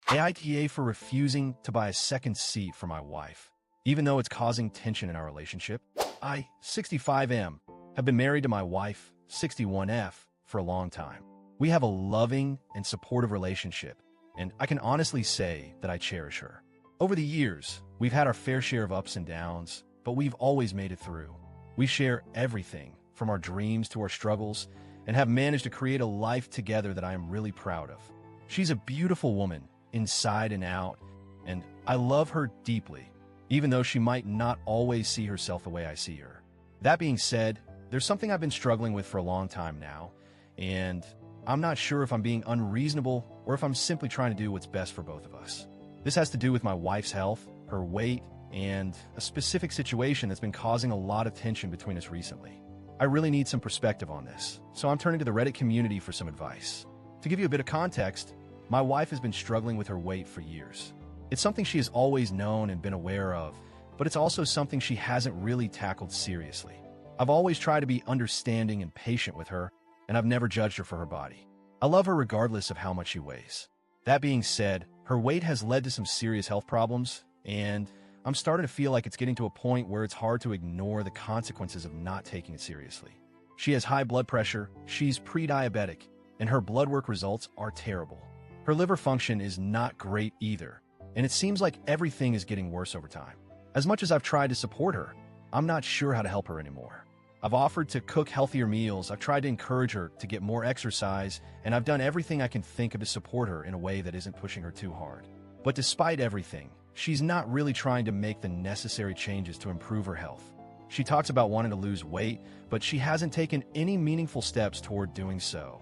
AITA for refusing to buy a second seat for my wife, even though it's causing tension in our relationship. I, 65M, have been married to my wife, 61F, for a long time. We have a loving and supportive relationship, and I can honestly say that I cherish her. Over the years, we've had our fair share of ups and downs, but we've always made it through. We share everything, from our dreams to our struggles, and have managed to create a life together that I am really proud of. She's a beautiful woman, inside and out, and I love her deeply, even though she might not always see herself the way I see her. That being said, there's something I've been struggling with for a long time now, and I'm not sure if I'm being unreasonable or if I'm simply trying to do what's best for both of us. This has to do with my wife's health, her weight, and a specific situation that's been causing a lot of tension between us recently. I really need some perspective on this, so I'm turning to the Reddit community for some advice. To give you a bit of context, my wife has been struggling with her weight for years. It's something she has always known and been aware of, but it's also something she hasn't really tackled seriously. I've always tried to be understanding and patient with her, and I've never judged her for her body. I love her regardless of how much she weighs. That being said, her weight has led to some serious health problems, and I'm starting to feel like it's getting to a point where it's hard to ignore the consequences of not taking it seriously. She has high blood pressure, she's pre-diabetic, and her blood work results are terrible. Her liver function is not great either, and it seems like everything is getting worse over time. As much as I've tried to support her, I'm not sure how to help her anymore. I've offered to cook healthier meals, I've tried to encourage her to get more exercise, and I've done everything I can think of to support her in a way that isn't pushing her too hard. But despite everything, she's not really trying to make the necessary changes to improve her health. She talks about wanting to lose weight, but she hasn't taken any meaningful steps toward doing so,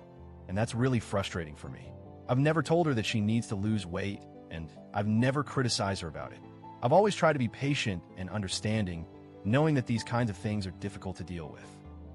and that's really frustrating for me. I've never told her that she needs to lose weight, and I've never criticized her about it. I've always tried to be patient and understanding, knowing that these kinds of things are difficult to deal with.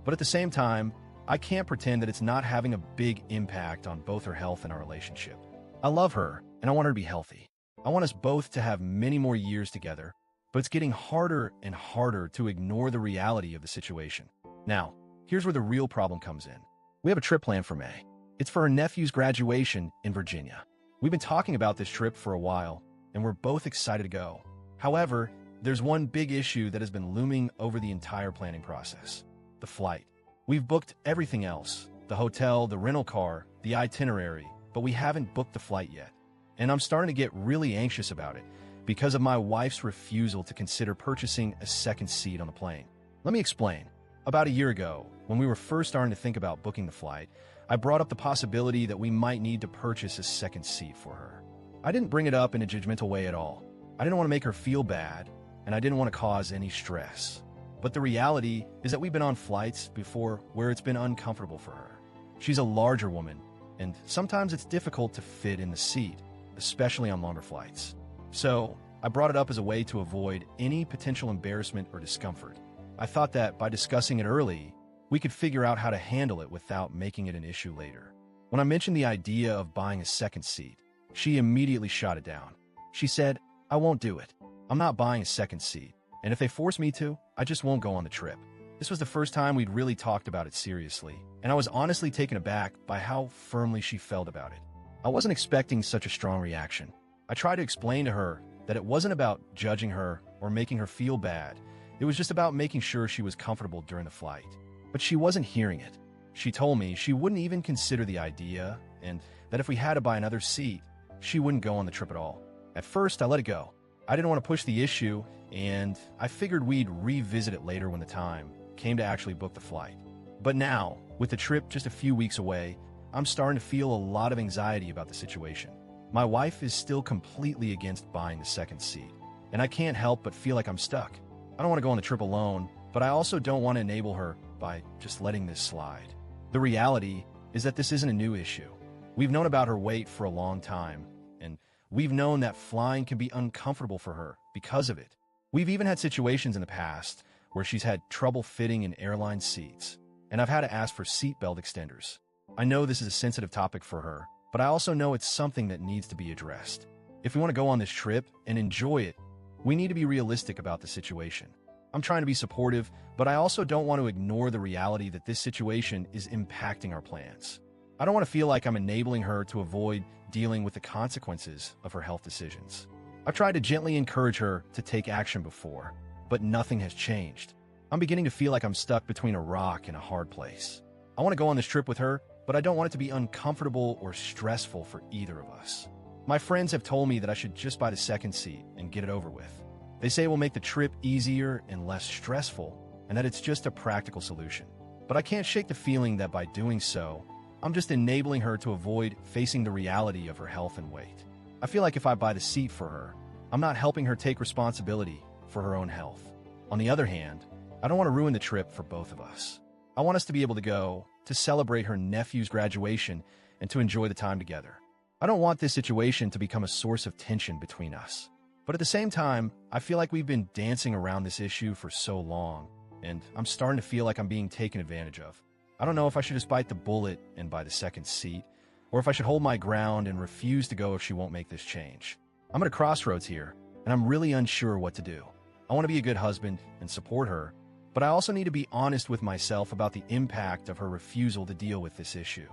But at the same time, I can't pretend that it's not having a big impact on both her health and our relationship. I love her, and I want her to be healthy. I want us both to have many more years together, but it's getting harder and harder to ignore the reality of the situation. Now, here's where the real problem comes in. We have a trip planned for May. It's for her nephew's graduation in Virginia. We've been talking about this trip for a while, and we're both excited to go. However, there's one big issue that has been looming over the entire planning process: the flight. We've booked everything else: the hotel, the rental car, the itinerary, but we haven't booked the flight yet. And I'm starting to get really anxious about it because of my wife's refusal to consider purchasing a second seat on the plane. Let me explain. About a year ago, when we were first starting to think about booking the flight, I brought up the possibility that we might need to purchase a second seat for her. I didn't bring it up in a judgmental way at all. I didn't want to make her feel bad, and I didn't want to cause any stress. But the reality is that we've been on flights before where it's been uncomfortable for her. She's a larger woman, and sometimes it's difficult to fit in the seat, especially on longer flights. So I brought it up as a way to avoid any potential embarrassment or discomfort. I thought that by discussing it early, we could figure out how to handle it without making it an issue later. When I mentioned the idea of buying a second seat, she immediately shot it down. She said, "I won't do it. I'm not buying a second seat, and if they force me to, I just won't go on the trip." This was the first time we'd really talked about it seriously, and I was honestly taken aback by how firmly she felt about it. I wasn't expecting such a strong reaction. I tried to explain to her that it wasn't about judging her or making her feel bad. It was just about making sure she was comfortable during the flight. But she wasn't hearing it. She told me she wouldn't even consider the idea, and that if we had to buy another seat, she wouldn't go on the trip at all. At first, I let it go. I didn't want to push the issue, and I figured we'd revisit it later when the time came to actually book the flight. But now, with the trip just a few weeks away, I'm starting to feel a lot of anxiety about the situation. My wife is still completely against buying the second seat, and I can't help but feel like I'm stuck. I don't want to go on the trip alone, but I also don't want to enable her by just letting this slide. The reality is that this isn't a new issue. We've known about her weight for a long time, and we've known that flying can be uncomfortable for her because of it. We've even had situations in the past where she's had trouble fitting in airline seats, and I've had to ask for seatbelt extenders. I know this is a sensitive topic for her, but I also know it's something that needs to be addressed. If we want to go on this trip and enjoy it, we need to be realistic about the situation. I'm trying to be supportive, but I also don't want to ignore the reality that this situation is impacting our plans. I don't want to feel like I'm enabling her to avoid dealing with the consequences of her health decisions. I've tried to gently encourage her to take action before, but nothing has changed. I'm beginning to feel like I'm stuck between a rock and a hard place. I want to go on this trip with her, but I don't want it to be uncomfortable or stressful for either of us. My friends have told me that I should just buy the second seat and get it over with. They say it will make the trip easier and less stressful, and that it's just a practical solution. But I can't shake the feeling that by doing so, I'm just enabling her to avoid facing the reality of her health and weight. I feel like if I buy the seat for her, I'm not helping her take responsibility for her own health. On the other hand, I don't want to ruin the trip for both of us. I want us to be able to go to celebrate her nephew's graduation and to enjoy the time together. I don't want this situation to become a source of tension between us. But at the same time, I feel like we've been dancing around this issue for so long, and I'm starting to feel like I'm being taken advantage of. I don't know if I should just bite the bullet and buy the second seat, or if I should hold my ground and refuse to go if she won't make this change. I'm at a crossroads here, and I'm really unsure what to do. I want to be a good husband and support her, but I also need to be honest with myself about the impact of her refusal to deal with this issue.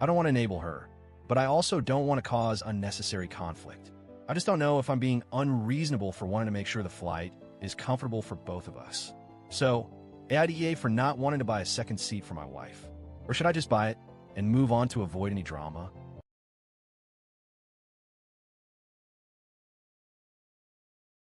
I don't want to enable her, but I also don't want to cause unnecessary conflict. I just don't know if I'm being unreasonable for wanting to make sure the flight is comfortable for both of us. So, AITA for not wanting to buy a second seat for my wife. Or should I just buy it and move on to avoid any drama?